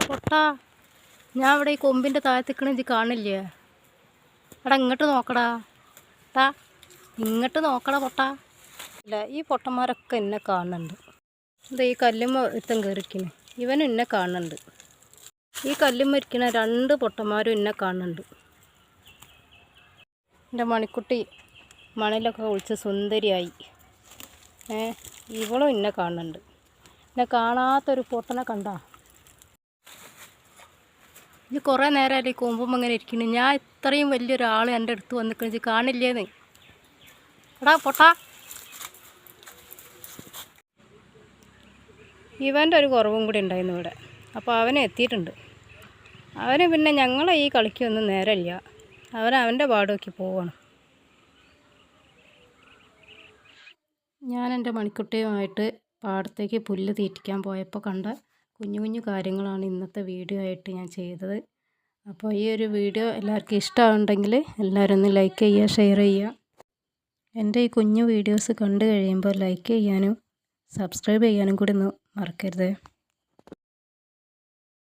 പൊട്ടാ, ഞാൻ ഇവിടെ ഈ കൊമ്പിൻ്റെ താഴത്തേക്കണ ഇത് കാണില്ലേ? എടാ ഇങ്ങോട്ട് നോക്കടാ. ടാ ഇങ്ങോട്ട് നോക്കടാ പൊട്ടാ. ഇല്ല, ഈ പൊട്ടന്മാരൊക്കെ എന്നെ കാണുന്നുണ്ട്. ഇത് ഈ കല്ലുമ്മ ഒരുത്തൻ കയറിക്കുന്നു, ഇവനും എന്നെ കാണുന്നുണ്ട്. ഈ കല്ലുമ്മ ഇരിക്കുന്ന 2 പൊട്ടന്മാരും എന്നെ കാണുന്നുണ്ട്. എൻ്റെ മണിക്കുട്ടി മണലൊക്കെ ഒളിച്ച് സുന്ദരിയായി. ഇവളും എന്നെ കാണുന്നുണ്ട്. എന്നെ കാണാത്തൊരു പൊട്ടനെ കണ്ടാ? ഇത് കുറേ നേരമല്ലേ ഈ കൊമ്പുമ്പോൾ ഇങ്ങനെ ഇരിക്കുന്നു. ഞാൻ ഇത്രയും വലിയൊരാൾ എൻ്റെ അടുത്ത് വന്നിക്കണിച്ച് കാണില്ലേന്ന്. എടാ പൊട്ടാ, ഇവൻ്റെ ഒരു കുറവും കൂടി ഉണ്ടായിരുന്നു ഇവിടെ. അപ്പോൾ അവനെ എത്തിയിട്ടുണ്ട്. അവന് പിന്നെ ഞങ്ങളെ ഈ കളിക്കൊന്നും നേരമില്ല. അവൻ്റെ പാടോക്കി പോവാണ്. ഞാൻ എൻ്റെ മണിക്കുട്ടിയുമായിട്ട് പാടത്തേക്ക് പുല്ല് തീറ്റിക്കാൻ പോയപ്പോൾ കണ്ട കുഞ്ഞു കുഞ്ഞു കാര്യങ്ങളാണ് ഇന്നത്തെ വീഡിയോ ആയിട്ട് ഞാൻ ചെയ്തത്. അപ്പോൾ ഈ ഒരു വീഡിയോ എല്ലാവർക്കും ഇഷ്ടമാണെന്നുണ്ടെങ്കിൽ എല്ലാവരും ഒന്ന് ലൈക്ക് ചെയ്യുക, ഷെയർ ചെയ്യുക. എൻ്റെ ഈ കുഞ്ഞു വീഡിയോസ് കണ്ടു കഴിയുമ്പോൾ ലൈക്ക് ചെയ്യാനും സബ്സ്ക്രൈബ് ചെയ്യാനും കൂടി ഒന്ന് മറക്കരുത്.